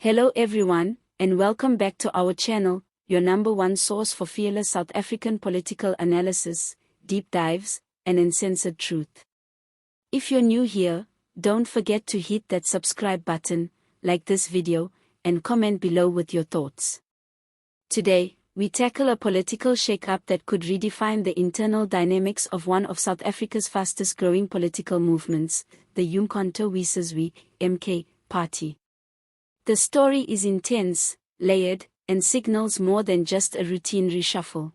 Hello everyone, and welcome back to our channel, your number one source for fearless South African political analysis, deep dives, and uncensored truth. If you're new here, don't forget to hit that subscribe button, like this video, and comment below with your thoughts. Today, we tackle a political shake-up that could redefine the internal dynamics of one of South Africa's fastest-growing political movements, the uMkhonto weSizwe, MK, party. The story is intense, layered, and signals more than just a routine reshuffle.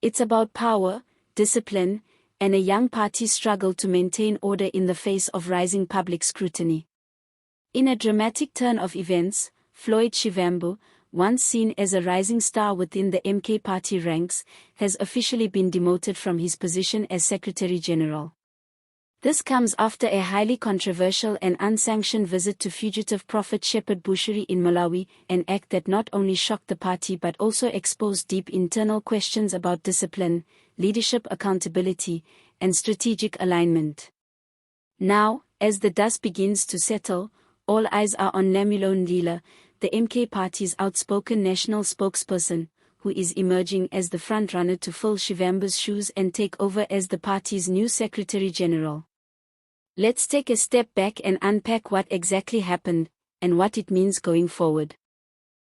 It's about power, discipline, and a young party's struggle to maintain order in the face of rising public scrutiny. In a dramatic turn of events, Floyd Shivambu, once seen as a rising star within the MK party ranks, has officially been demoted from his position as Secretary General. This comes after a highly controversial and unsanctioned visit to fugitive prophet Shepherd Bushiri in Malawi, an act that not only shocked the party but also exposed deep internal questions about discipline, leadership accountability, and strategic alignment. Now, as the dust begins to settle, all eyes are on Nhlamulo Ndhlela, the MK party's outspoken national spokesperson, who is emerging as the frontrunner to fill Shivambu's shoes and take over as the party's new Secretary General. Let's take a step back and unpack what exactly happened, and what it means going forward.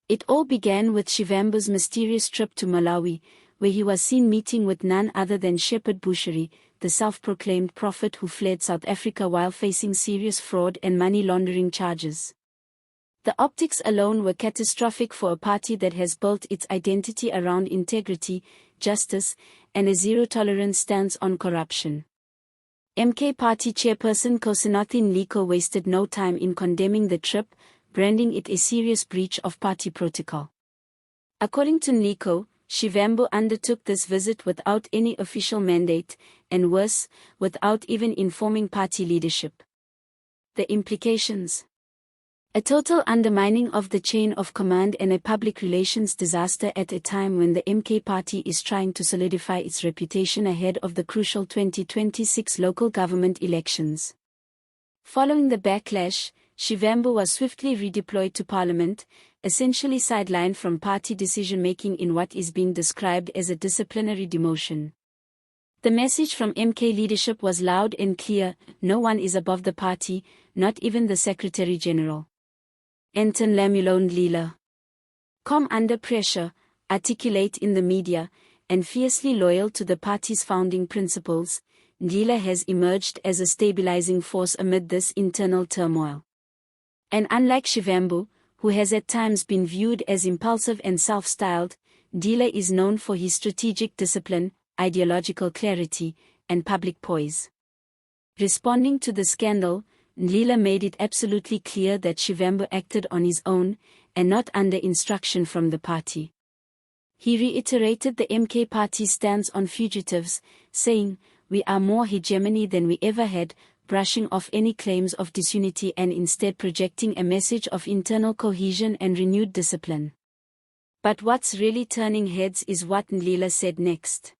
It all began with Shivambu's mysterious trip to Malawi, where he was seen meeting with none other than Shepherd Bushiri, the self-proclaimed prophet who fled South Africa while facing serious fraud and money laundering charges. The optics alone were catastrophic for a party that has built its identity around integrity, justice, and a zero-tolerance stance on corruption. MK Party Chairperson Nkosinathi Nhleko wasted no time in condemning the trip, branding it a serious breach of party protocol. According to Nhleko, Shivambu undertook this visit without any official mandate, and worse, without even informing party leadership. The implications: a total undermining of the chain of command and a public relations disaster at a time when the MK party is trying to solidify its reputation ahead of the crucial 2026 local government elections. Following the backlash, Shivambu was swiftly redeployed to parliament, essentially sidelined from party decision-making in what is being described as a disciplinary demotion. The message from MK leadership was loud and clear: no one is above the party, not even the Secretary General. Enter Nhlamulo Ndhlela. Calm under pressure, articulate in the media, and fiercely loyal to the party's founding principles, Ndhlela has emerged as a stabilizing force amid this internal turmoil. And unlike Shivambu, who has at times been viewed as impulsive and self-styled, Ndhlela is known for his strategic discipline, ideological clarity, and public poise. Responding to the scandal, Ndhlela made it absolutely clear that Shivambu acted on his own, and not under instruction from the party. He reiterated the MK party's stance on fugitives, saying, "We are more hegemony than we ever had," brushing off any claims of disunity and instead projecting a message of internal cohesion and renewed discipline. But what's really turning heads is what Ndhlela said next.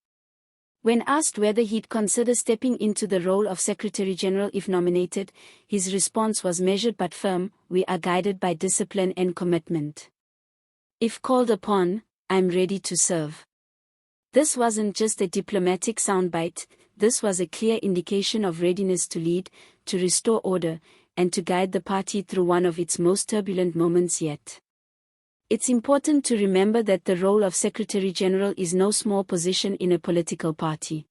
When asked whether he'd consider stepping into the role of Secretary General if nominated, his response was measured but firm: "We are guided by discipline and commitment. If called upon, I'm ready to serve." This wasn't just a diplomatic soundbite, this was a clear indication of readiness to lead, to restore order, and to guide the party through one of its most turbulent moments yet. It's important to remember that the role of Secretary General is no small position in a political party.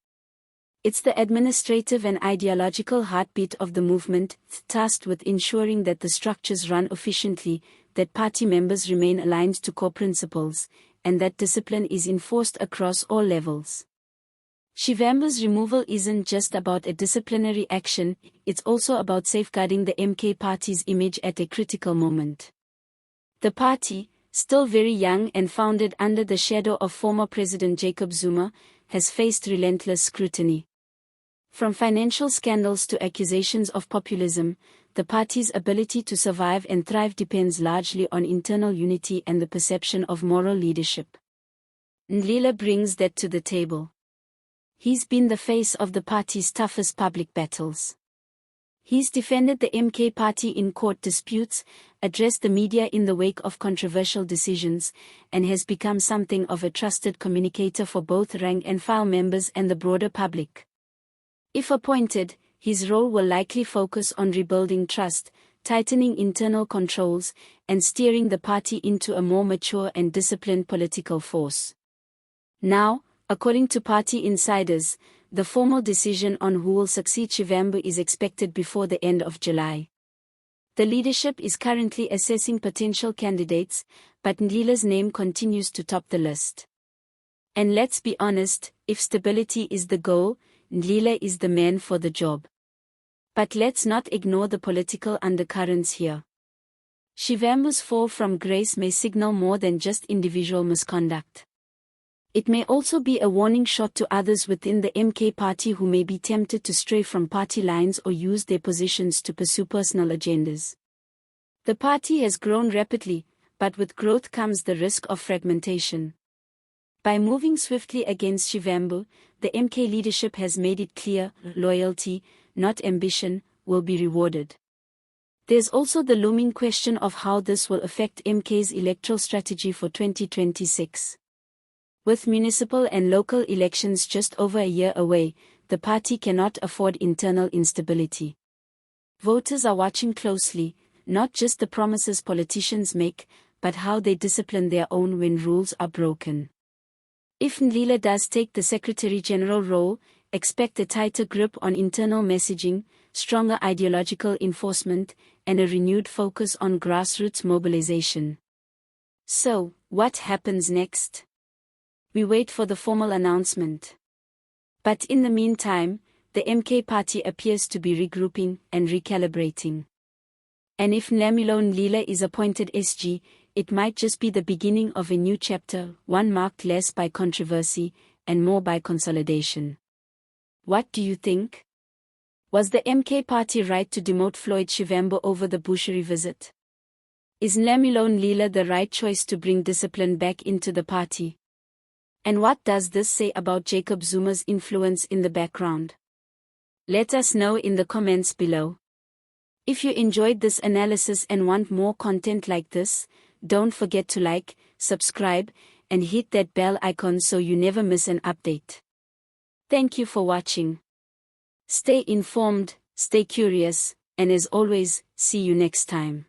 It's the administrative and ideological heartbeat of the movement, tasked with ensuring that the structures run efficiently, that party members remain aligned to core principles, and that discipline is enforced across all levels. Shivambu's removal isn't just about a disciplinary action, it's also about safeguarding the MK party's image at a critical moment. The party, still very young and founded under the shadow of former President Jacob Zuma, has faced relentless scrutiny. From financial scandals to accusations of populism, the party's ability to survive and thrive depends largely on internal unity and the perception of moral leadership. Ndhlela brings that to the table. He's been the face of the party's toughest public battles. He's defended the MK party in court disputes, addressed the media in the wake of controversial decisions, and has become something of a trusted communicator for both rank-and-file members and the broader public. If appointed, his role will likely focus on rebuilding trust, tightening internal controls, and steering the party into a more mature and disciplined political force. Now, according to party insiders, the formal decision on who will succeed Shivambu is expected before the end of July. The leadership is currently assessing potential candidates, but Ndhlela's name continues to top the list. And let's be honest, if stability is the goal, Ndhlela is the man for the job. But let's not ignore the political undercurrents here. Shivambu's fall from grace may signal more than just individual misconduct. It may also be a warning shot to others within the MK party who may be tempted to stray from party lines or use their positions to pursue personal agendas. The party has grown rapidly, but with growth comes the risk of fragmentation. By moving swiftly against Shivambu, the MK leadership has made it clear, loyalty, not ambition, will be rewarded. There's also the looming question of how this will affect MK's electoral strategy for 2026. With municipal and local elections just over a year away, the party cannot afford internal instability. Voters are watching closely, not just the promises politicians make, but how they discipline their own when rules are broken. If Ndhlela does take the Secretary-General role, expect a tighter grip on internal messaging, stronger ideological enforcement, and a renewed focus on grassroots mobilization. So, what happens next? We wait for the formal announcement. But in the meantime, the MK party appears to be regrouping and recalibrating. And if Nhlamulo Ndhlela is appointed SG, it might just be the beginning of a new chapter, one marked less by controversy and more by consolidation. What do you think? Was the MK party right to demote Floyd Shivambu over the Bushiri visit? Is Nhlamulo Ndhlela the right choice to bring discipline back into the party? And what does this say about Jacob Zuma's influence in the background? Let us know in the comments below. If you enjoyed this analysis and want more content like this, don't forget to like, subscribe, and hit that bell icon so you never miss an update. Thank you for watching. Stay informed, stay curious, and as always, see you next time.